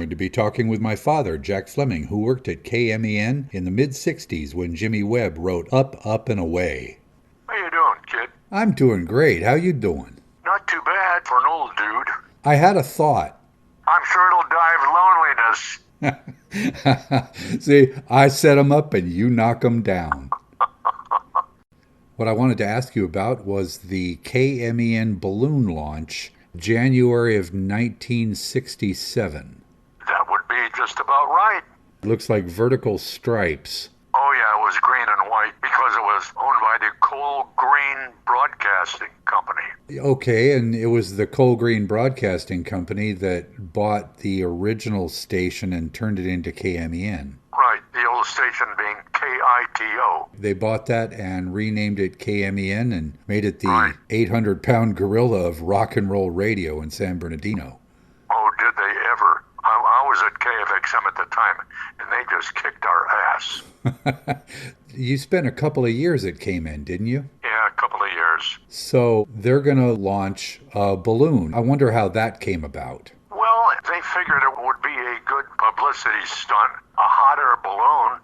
going to be talking with my father, Jack Fleming, who worked at KMEN in the mid-'60s when Jimmy Webb wrote Up, Up, and Away. How you doing, kid? I'm doing great. How you doing? Not too bad for an old dude. I had a thought. I'm sure it'll dive loneliness. See, I set them up and you knock them down. What I wanted to ask you about was the KMEN balloon launch, January of 1967. That would be just about right. Looks like vertical stripes. Oh, yeah, it was green and white because it was owned by the Coal Green Broadcasting Company. Okay, and it was the Coal Green Broadcasting Company that bought the original station and turned it into KMEN. Right, the old station being KITO. They bought that and renamed it KMEN and made it the Right. 800-pound gorilla of rock and roll radio in San Bernardino. Oh, did they ever? I was at KFXM at the time, and they just kicked our ass. You spent a couple of years at KMEN, didn't you? Yeah, a couple of years. So they're going to launch a balloon. I wonder how that came about. Well, they figured it would be a good publicity stunt. A hot air balloon,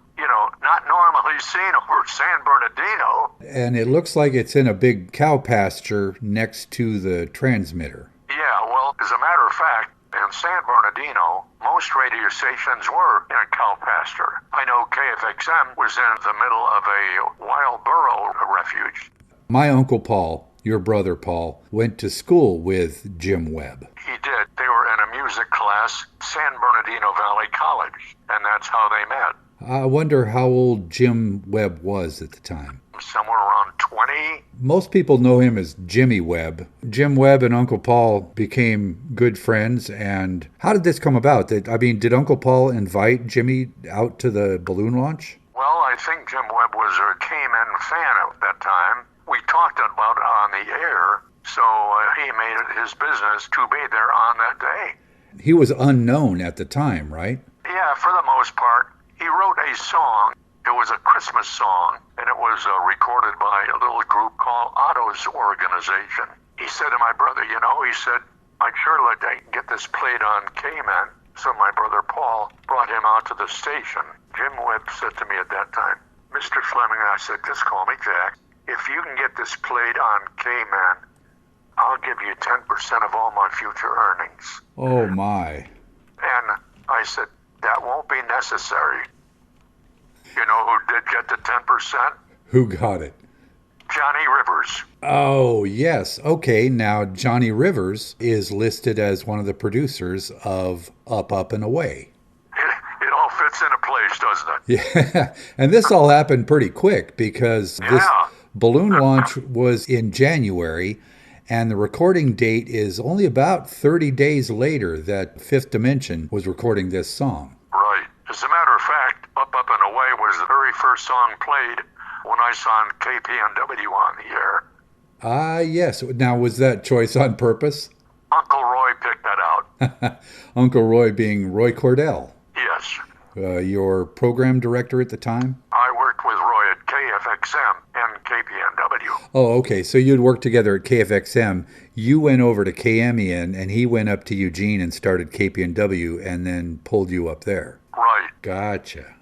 not normally seen over San Bernardino. And it looks like it's in a big cow pasture next to the transmitter. Yeah, well, as a matter of fact, in San Bernardino, most radio stations were in a cow pasture. I know KFXM was in the middle of a wild burro refuge. My Uncle Paul, your brother Paul, went to school with Jim Webb. He did. They were in a music class, San Bernardino Valley College, and that's how they met. I wonder how old Jim Webb was at the time. Somewhere around 20. Most people know him as Jimmy Webb. Jim Webb and Uncle Paul became good friends. And how did this come about? Did Uncle Paul invite Jimmy out to the balloon launch? Well, I think Jim Webb was a KMEN fan at that time. We talked about it on the air, so he made it his business to be there on that day. He was unknown at the time, right? Yeah, for the most part. He wrote a song. It was a Christmas song, and it was recorded by a little group called Otto's Organization. He said to my brother, I'd sure like to get this played on KMEN. So my brother Paul brought him out to the station. Jim Webb said to me at that time, Mr. Fleming, I said, just call me Jack. If you can get this played on KMEN, I'll give you 10% of all my future earnings. Oh, my. And I said, that won't be necessary. You know who did get the 10%? Who got it? Johnny Rivers. Oh, yes. Okay, now Johnny Rivers is listed as one of the producers of Up, Up, and Away. It all fits into place, doesn't it? Yeah, and this all happened pretty quick because this Yeah. balloon launch was in January, and the recording date is only about 30 days later that Fifth Dimension was recording this song. Right. As a matter of fact, Up, Up, and Away was the very first song played when I saw KPNW on the air. Ah, yes. Now, was that choice on purpose? Uncle Roy picked that out. Uncle Roy being Roy Cordell, Yes. your program director at the time? I worked with Roy at KFXM and KPNW. Oh, okay. So you'd worked together at KFXM. You went over to KMEN, and he went up to Eugene and started KPNW and then pulled you up there. Right. Gotcha.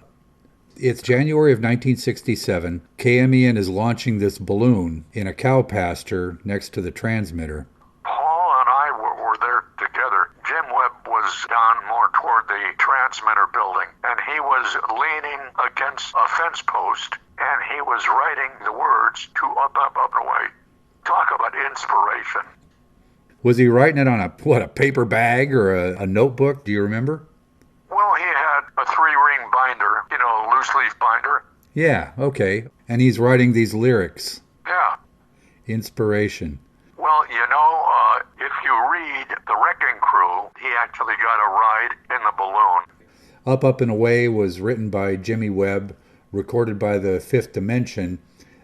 It's January of 1967. KMEN is launching this balloon in a cow pasture next to the transmitter. Paul and I were there together. Jim Webb was down more toward the transmitter building, and he was leaning against a fence post, and he was writing the words to Up, Up, Up, and Away. Talk about inspiration. Was he writing it on a paper bag or a notebook? Do you remember? Well, he had a 3-ring binder, loose leaf binder. Yeah, okay. And he's writing these lyrics. Yeah. Inspiration. Well, if you read The Wrecking Crew, he actually got a ride in the balloon. Up, Up, and Away was written by Jimmy Webb, recorded by the Fifth Dimension.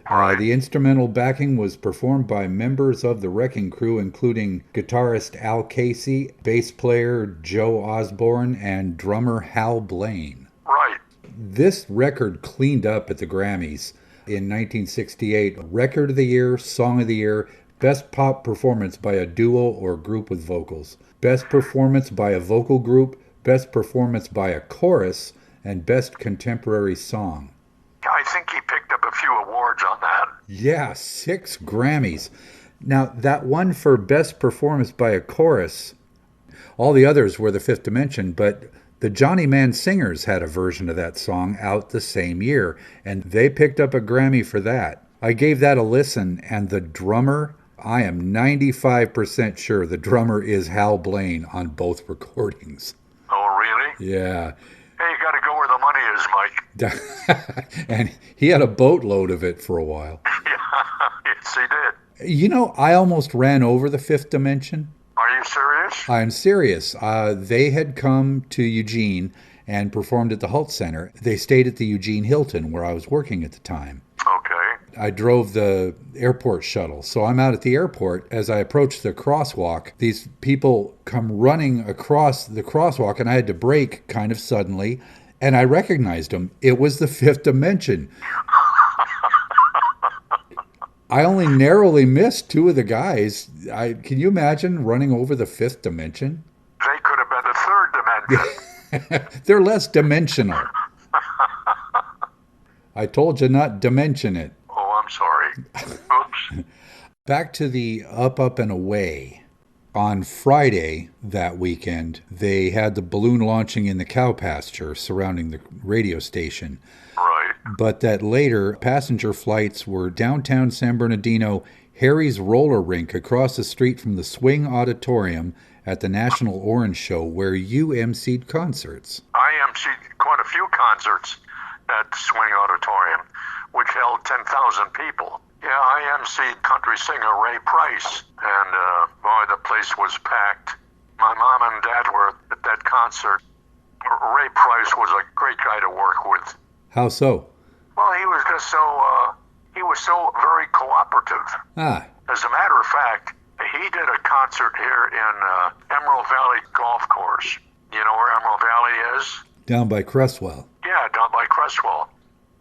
Right. The instrumental backing was performed by members of the Wrecking Crew, including guitarist Al Casey, bass player Joe Osborne, and drummer Hal Blaine. Right. This record cleaned up at the Grammys in 1968. Record of the Year, Song of the Year, Best Pop Performance by a Duo or Group with Vocals, Best Performance by a Vocal Group, Best Performance by a Chorus, and Best Contemporary Song. I think he picked up a few awards on that. Yeah, 6 Grammys. Now, that one for Best Performance by a Chorus, all the others were the Fifth Dimension, but the Johnny Man Singers had a version of that song out the same year, and they picked up a Grammy for that. I gave that a listen, and the drummer, I am 95% sure the drummer is Hal Blaine on both recordings. Oh, really? Yeah. Hey, you got to go where the money is, Mike. And he had a boatload of it for a while. Yes, he did. You know, I almost ran over the Fifth Dimension. Are you serious? I'm serious. They had come to Eugene and performed at the Holt Center. They stayed at the Eugene Hilton, where I was working at the time. Okay. I drove the airport shuttle. So I'm out at the airport. As I approach the crosswalk, these people come running across the crosswalk, and I had to brake kind of suddenly, and I recognized them. It was the Fifth Dimension. I only narrowly missed 2 of the guys. Can you imagine running over the Fifth Dimension? They could have been the third dimension. They're less dimensional. I told you not to mention it. Oh, I'm sorry. Oops. Back to the Up and Away. On Friday that weekend, they had the balloon launching in the cow pasture surrounding the radio station. Right. But that later, passenger flights were downtown San Bernardino, Harry's roller rink across the street from the Swing Auditorium at the National Orange Show, where you emceed concerts. I emceed quite a few concerts at Swing Auditorium, which held 10,000 people. Yeah, I emceed country singer Ray Price, and boy, the place was packed. My mom and dad were at that concert. Ray Price was a great guy to work with. How so? Well, he was just so very cooperative. Ah. As a matter of fact, he did a concert here in Emerald Valley Golf Course. You know where Emerald Valley is? Down by Cresswell. Yeah, down by Cresswell.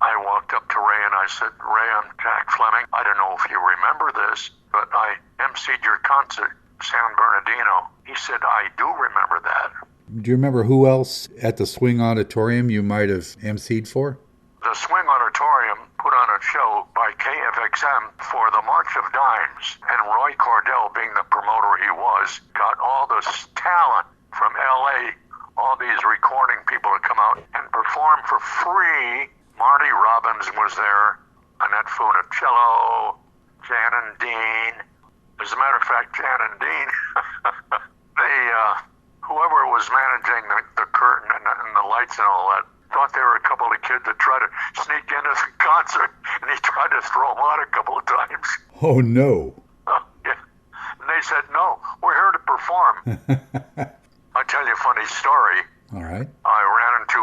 I walked up to Ray and I said, Ray, I'm Jack Fleming. I don't know if you remember this, but I emceed your concert, San Bernardino. He said, I do remember that. Do you remember who else at the Swing Auditorium you might have emceed for? The Swing Auditorium put on a show by KFXM for the March of Dimes, and Roy Cordell, being the promoter he was, got all this talent from L.A., all these recording people to come out and perform for free. Marty Robbins was there, Annette Funicello, Jan and Dean. As a matter of fact, Jan and Dean, whoever was managing the curtain and the lights and all that, thought they were a couple of kids that tried to sneak into the concert, and he tried to throw them out a couple of times. Oh, no. Yeah. And they said, no, we're here to perform. I'll tell you a funny story. All right. I ran into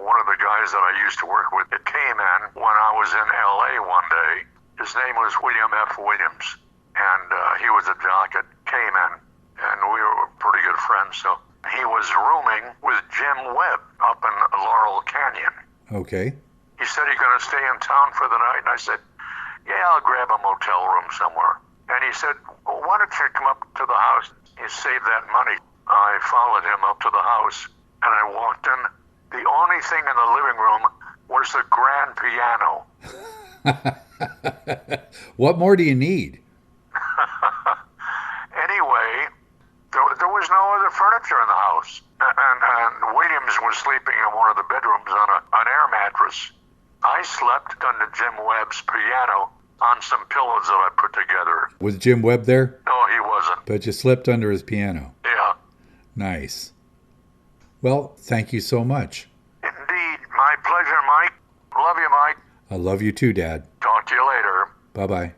one of the guys that I used to work with at KMEN when I was in L.A. one day. His name was William F. Williams, and he was a jock at KMEN, and we were pretty good friends. So he was rooming with Jim Webb up in Laurel Canyon. Okay. He said he's going to stay in town for the night, and I said, yeah, I'll grab a motel room somewhere. And he said, well, why don't you come up to the house and save that money? I followed him up to the house, and I walked in. The only thing in the living room was the grand piano. What more do you need? Anyway, there was no other furniture in the house. And Williams was sleeping in one of the bedrooms on an air mattress. I slept under Jim Webb's piano on some pillows that I put together. Was Jim Webb there? No, he wasn't. But you slept under his piano. Yeah. Nice. Well, thank you so much. Indeed. My pleasure, Mike. Love you, Mike. I love you too, Dad. Talk to you later. Bye-bye.